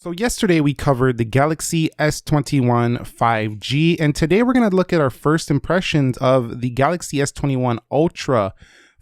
So yesterday we covered the Galaxy S21 5G, and today we're going to look at our first impressions of the Galaxy S21 Ultra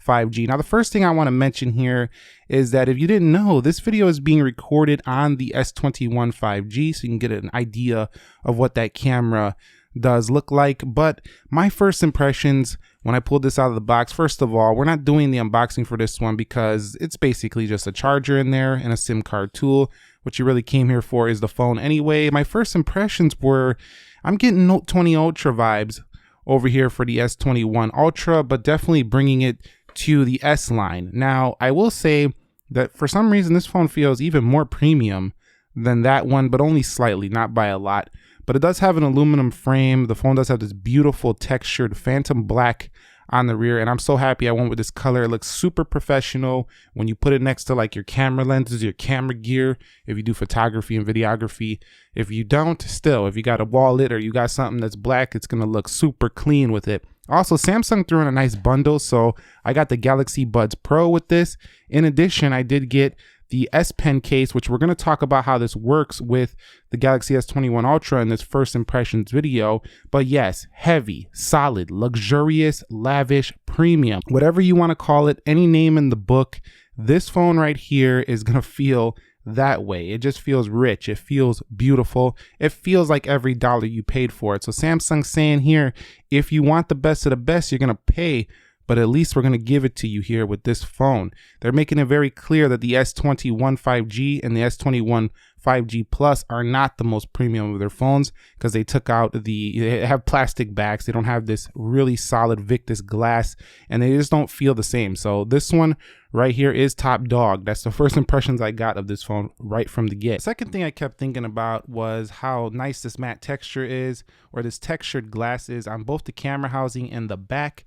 5G. Now, the first thing I want to mention here is that if you didn't know, this video is being recorded on the S21 5G, so you can get an idea of what that camera does look like. But my first impressions when I pulled this out of the box, first of all, we're not doing the unboxing for this one because it's basically just a charger in there and a SIM card tool. What you really came here for is the phone anyway. My first impressions were, I'm getting Note 20 Ultra vibes over here for the S21 Ultra, but definitely bringing it to the S line. Now, I will say that for some reason, this phone feels even more premium than that one, but only slightly, not by a lot. But it does have an aluminum frame. The phone does have this beautiful textured phantom black on the rear, and I'm so happy I went with this color. It looks super professional when you put it next to like your camera lenses, your camera gear, if you do photography and videography. If you don't, still, if you got a wallet or you got something that's black, it's gonna look super clean with it. Also, Samsung threw in a nice bundle, so I got the Galaxy Buds Pro with this. In addition, I did get the S Pen case, which we're going to talk about how this works with the Galaxy S21 Ultra in this first impressions video. But yes, heavy, solid, luxurious, lavish, premium, whatever you want to call it, any name in the book, this phone right here is going to feel that way. It just feels rich. It feels beautiful. It feels like every dollar you paid for it. So Samsung's saying here, if you want the best of the best, you're going to pay, but at least we're going to give it to you here with this phone. They're making it very clear that the S21 5G and the S21 5G Plus are not the most premium of their phones because they took out they have plastic backs. They don't have this really solid Victus glass, and they just don't feel the same. So this one right here is top dog. That's the first impressions I got of this phone right from the get. Second thing I kept thinking about was how nice this matte texture is, or this textured glass is on both the camera housing and the back.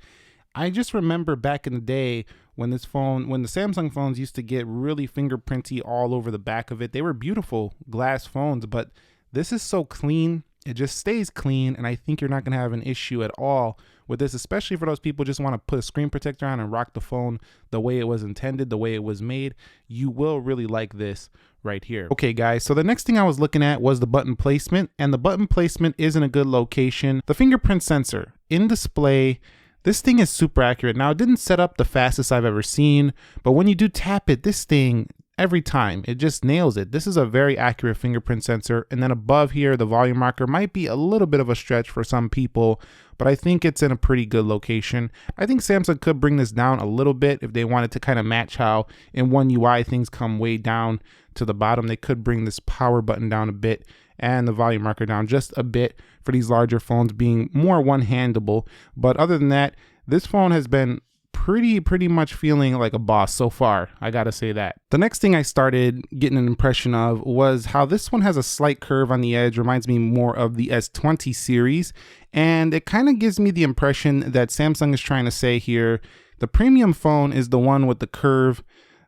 I just remember back in the day when the Samsung phones used to get really fingerprinty all over the back of it. They were beautiful glass phones, but this is so clean. It just stays clean, and I think you're not going to have an issue at all with this, especially for those people who just want to put a screen protector on and rock the phone the way it was intended, the way it was made. You will really like this right here. Okay, guys, so the next thing I was looking at was the button placement, and the button placement is in a good location. The fingerprint sensor in display, this thing is super accurate. Now, it didn't set up the fastest I've ever seen, but when you do tap it, this thing, every time, it just nails it. This is a very accurate fingerprint sensor. And then above here, the volume marker might be a little bit of a stretch for some people, but I think it's in a pretty good location. I think Samsung could bring this down a little bit if they wanted to kind of match how in One UI things come way down to the bottom. They could bring this power button down a bit and the volume marker down just a bit for these larger phones being more one-handable. But other than that, this phone has been pretty much feeling like a boss so far. I gotta say that. The next thing I started getting an impression of was how this one has a slight curve on the edge. Reminds me more of the S20 series. And it kind of gives me the impression that Samsung is trying to say here, the premium phone is the one with the curve.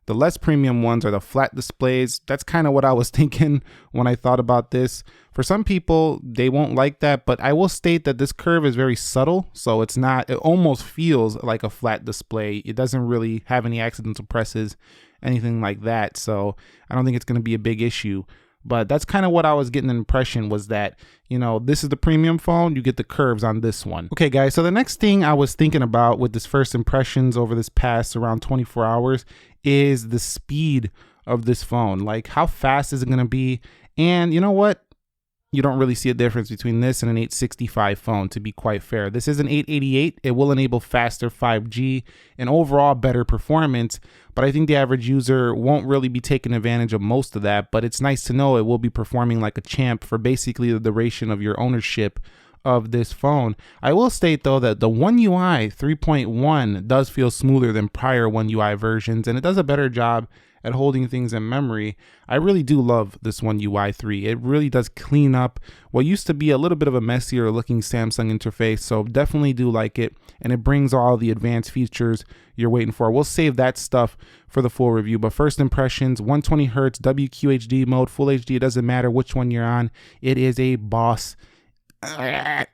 The less premium ones are the flat displays. That's kind of what I was thinking when I thought about this. For some people, they won't like that, but I will state that this curve is very subtle. So it almost feels like a flat display. It doesn't really have any accidental presses, anything like that. So I don't think it's going to be a big issue. But that's kind of what I was getting an impression was that, you know, this is the premium phone, you get the curves on this one. Okay, guys, so the next thing I was thinking about with this first impressions over this past around 24 hours is the speed of this phone. Like, how fast is it going to be? And you know what? You don't really see a difference between this and an 865 phone, to be quite fair. This is an 888. It will enable faster 5G and overall better performance, but I think the average user won't really be taking advantage of most of that. But it's nice to know it will be performing like a champ for basically the duration of your ownership of this phone. I will state though that the One UI 3.1 does feel smoother than prior One UI versions, and it does a better job at holding things in memory. I really do love this One UI 3. It really does clean up what used to be a little bit of a messier looking Samsung interface, so definitely do like it, and it brings all the advanced features you're waiting for. We'll save that stuff for the full review, but first impressions, 120 Hertz, WQHD mode, Full HD, it doesn't matter which one you're on. It is a boss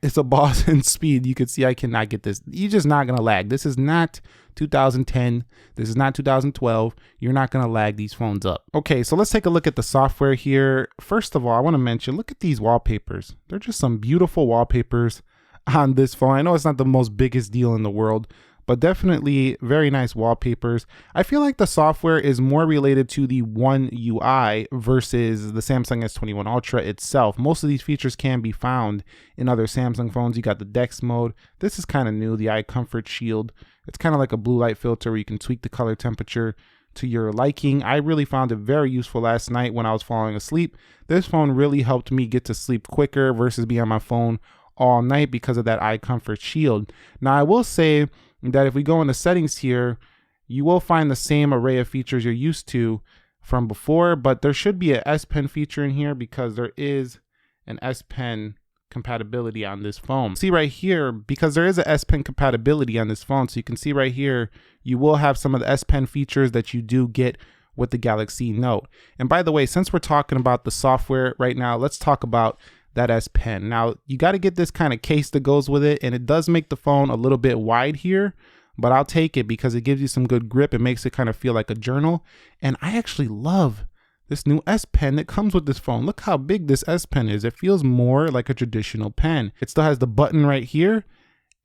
it's a Boston speed. You can see I cannot get this. You're just not gonna lag. This is not 2010. This is not 2012. You're not gonna lag these phones up. Okay, so let's take a look at the software here. First of all, I want to mention, look at these wallpapers. They're just some beautiful wallpapers on this phone. I know it's not the most biggest deal in the world, but definitely very nice wallpapers. I feel like the software is more related to the One UI versus the Samsung S21 Ultra itself. Most of these features can be found in other Samsung phones. You got the DeX mode. This is kind of new, the Eye Comfort Shield. It's kind of like a blue light filter where you can tweak the color temperature to your liking. I really found it very useful last night when I was falling asleep. This phone really helped me get to sleep quicker versus being on my phone all night because of that Eye Comfort Shield. Now, I will say that if we go into settings here, you will find the same array of features you're used to from before, but there should be an S Pen feature in here because there is an S Pen compatibility on this phone. See right here, because there is an S Pen compatibility on this phone, so you can see right here, you will have some of the S Pen features that you do get with the Galaxy Note. And by the way, since we're talking about the software right now, let's talk about that S Pen. Now, you got to get this kind of case that goes with it, and it does make the phone a little bit wide here, but I'll take it because it gives you some good grip. It makes it kind of feel like a journal, and I actually love this new S Pen that comes with this phone. Look how big this S Pen is. It feels more like a traditional pen. It still has the button right here,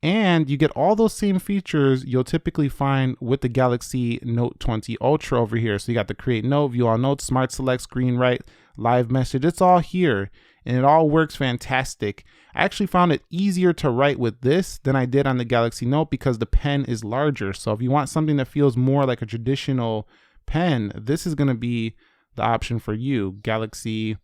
and you get all those same features you'll typically find with the Galaxy Note 20 Ultra over here. So you got the Create Note, View All Notes, Smart Select, Screen Write, Live Message. It's all here, and it all works fantastic. I actually found it easier to write with this than I did on the Galaxy Note because the pen is larger. So if you want something that feels more like a traditional pen, this is going to be the option for you. Galaxy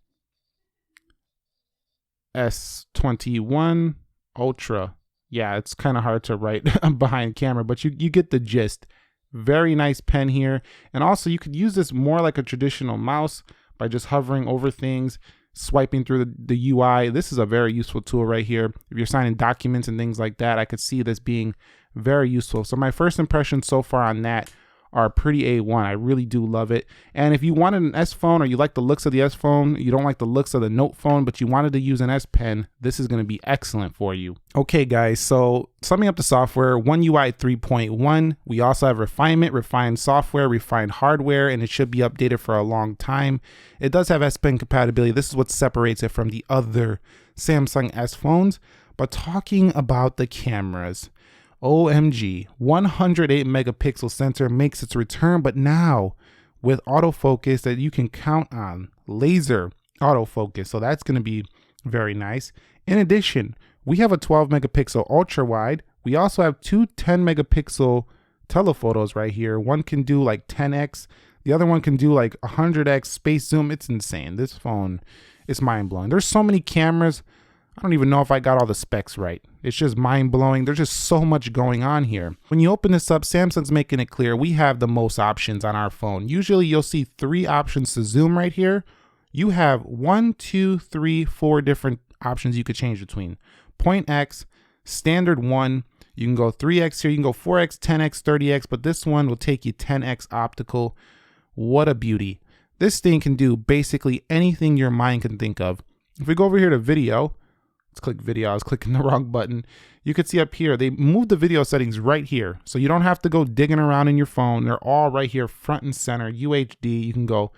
S21 Ultra. Yeah, it's kind of hard to write behind camera, but you get the gist. Very nice pen here. And also you could use this more like a traditional mouse by just hovering over things, swiping through the UI. This is a very useful tool right here. If you're signing documents and things like that, I could see this being very useful. So my first impressions so far on that are pretty A1. I really do love it. And if you wanted an S phone, or you like the looks of the S phone, you don't like the looks of the Note phone, but you wanted to use an S Pen, this is going to be excellent for you. Okay guys, so summing up the software, One UI 3.1. We also have refinement, refined software, refined hardware, and it should be updated for a long time. It does have S Pen compatibility. This is what separates it from the other Samsung S phones. But talking about the cameras, OMG, 108 megapixel sensor makes its return, but now with autofocus that you can count on, laser autofocus. So that's going to be very nice. In addition, we have a 12 megapixel ultra wide. We also have two 10 megapixel telephotos right here. One can do like 10x. The other one can do like 100x space zoom. It's insane. This phone is mind blowing. There's so many cameras. I don't even know if I got all the specs right. It's just mind blowing. There's just so much going on here. When you open this up, Samsung's making it clear we have the most options on our phone. Usually you'll see 3 options to zoom right here. You have 1, 2, 3, 4 different options you could change between. Point X, standard 1, you can go 3x here, you can go 4x, 10x, 30x, but this one will take you 10x optical. What a beauty. This thing can do basically anything your mind can think of. If we go over here to video, let's click video. I was clicking the wrong button. You can see up here, they moved the video settings right here. So you don't have to go digging around in your phone. They're all right here, front and center. UHD, you can go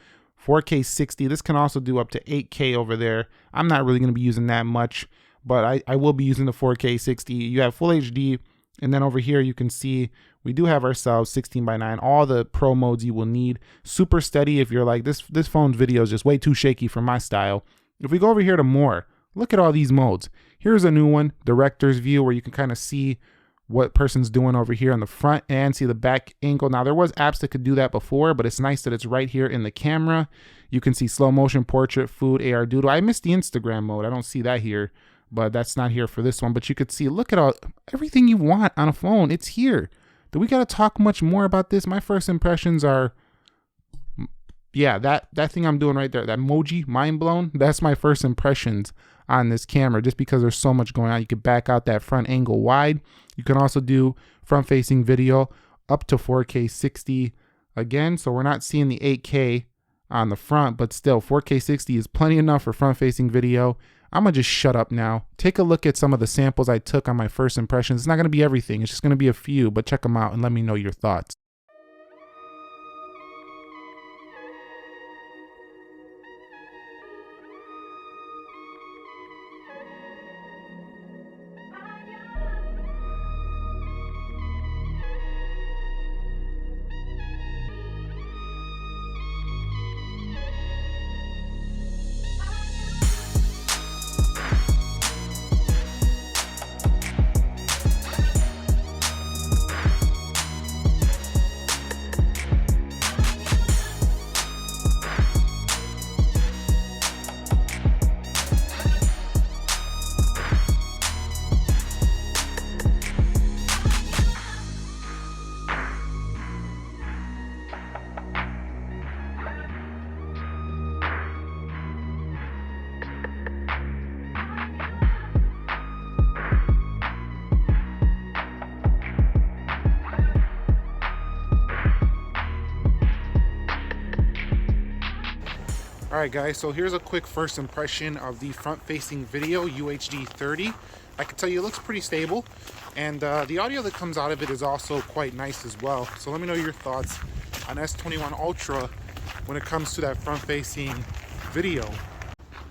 4K 60. This can also do up to 8K over there. I'm not really going to be using that much, but I will be using the 4K 60. You have full HD. And then over here, you can see we do have ourselves 16:9, all the pro modes you will need. Super steady if you're like, this phone's video is just way too shaky for my style. If we go over here to more, look at all these modes. Here's a new one, director's view, where you can kind of see what person's doing over here on the front and see the back angle. Now, there was apps that could do that before, but it's nice that it's right here in the camera. You can see slow motion, portrait, food, AR doodle. I missed the Instagram mode. I don't see that here, but that's not here for this one. But you could see, look at all everything you want on a phone. It's here. Do we got to talk much more about this? My first impressions are, yeah, that thing I'm doing right there, that emoji, mind blown. That's my first impressions on this camera, just because there's so much going on. You can back out that front angle wide. You can also do front facing video up to 4K 60 again. So we're not seeing the 8K on the front, but still 4K 60 is plenty enough for front facing video. I'm gonna just shut up now. Take a look at some of the samples I took on my first impressions. It's not gonna be everything, it's just gonna be a few, but check them out and let me know your thoughts. Alright guys, so here's a quick first impression of the front-facing video, UHD 30. I can tell you it looks pretty stable, and the audio that comes out of it is also quite nice as well. So let me know your thoughts on S21 Ultra when it comes to that front-facing video.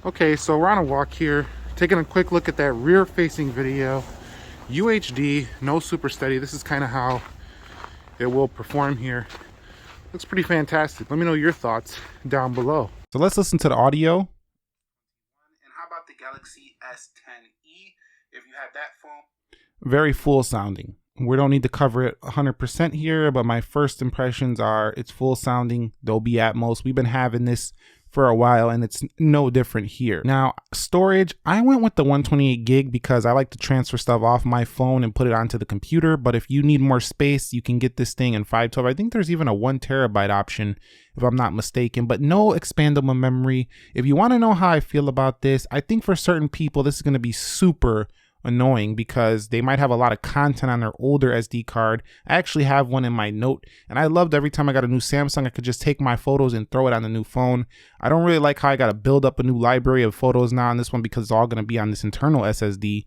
Okay, so we're on a walk here, taking a quick look at that rear-facing video. UHD, no super steady. This is kind of how it will perform here. Looks pretty fantastic. Let me know your thoughts down below. So let's listen to the audio. And how about the Galaxy S10e, if you have that phone? Very full sounding. We don't need to cover it 100% here, but my first impressions are it's full sounding, Dolby Atmos. We've been having this for a while and it's no different here. Now, storage, I went with the 128 gig because I like to transfer stuff off my phone and put it onto the computer. But if you need more space, you can get this thing in 512. I think there's even a 1 terabyte option if I'm not mistaken, but no expandable memory. If you want to know how I feel about this, I think for certain people, this is going to be super annoying because they might have a lot of content on their older SD card. I actually have one in my Note, and I loved every time I got a new Samsung, I could just take my photos and throw it on the new phone. I don't really like how I got to build up a new library of photos now on this one because it's all going to be on this internal SSD.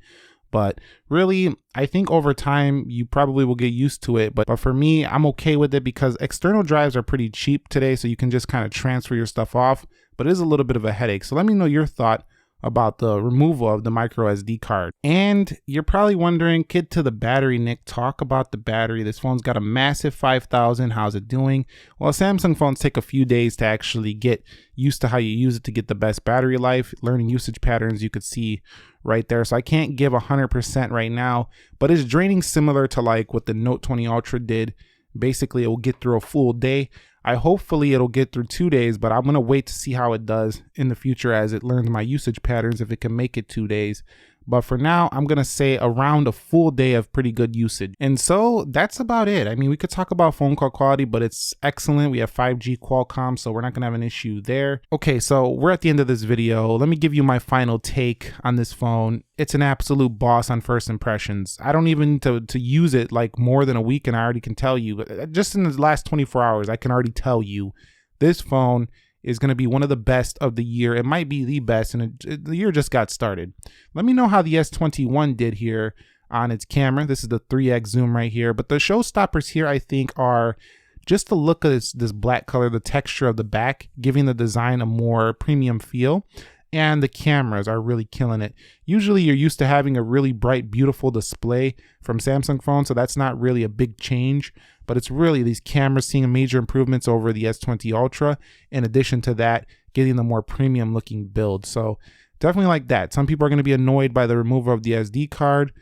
But really, I think over time, you probably will get used to it. But for me, I'm okay with it because external drives are pretty cheap today, so you can just kind of transfer your stuff off. But it is a little bit of a headache. So let me know your thought about the removal of the micro SD card. And you're probably wondering, get to the battery, Nick. Talk about the battery. This phone's got a massive 5,000. How's it doing? Well, Samsung phones take a few days to actually get used to how you use it to get the best battery life. Learning usage patterns, you could see right there. So I can't give 100% right now, but it's draining similar to like what the Note 20 Ultra did. Basically, it will get through a full day. Hopefully it'll get through 2 days, but I'm going to wait to see how it does in the future as it learns my usage patterns, if it can make it 2 days. But for now, I'm going to say around a full day of pretty good usage. And so that's about it. I mean, we could talk about phone call quality, but it's excellent. We have 5G Qualcomm, so we're not going to have an issue there. Okay, so we're at the end of this video. Let me give you my final take on this phone. It's an absolute boss on first impressions. I don't even need to use it like more than a week, and I already can tell you, just in the last 24 hours, I can already tell you this phone is going to be one of the best of the year. It might be the best, and the year just got started. Let me know how the S21 did here on its camera. This is the 3x zoom right here, but the showstoppers here I think are just the look of this black color, the texture of the back, giving the design a more premium feel. And the cameras are really killing it. Usually you're used to having a really bright, beautiful display from Samsung phones, so that's not really a big change, but it's really these cameras seeing major improvements over the S20 Ultra. In addition to that, getting the more premium looking build. So definitely like that. Some people are going to be annoyed by the removal of the SD card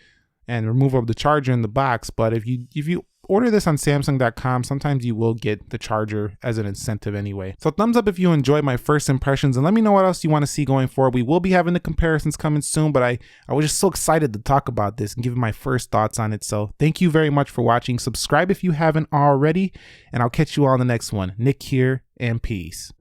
and removal of the charger in the box, but if you order this on Samsung.com, sometimes you will get the charger as an incentive anyway. So thumbs up if you enjoyed my first impressions, and let me know what else you want to see going forward. We will be having the comparisons coming soon, but I was just so excited to talk about this and give my first thoughts on it. So thank you very much for watching. Subscribe if you haven't already, and I'll catch you all on the next one. Nick here, and peace.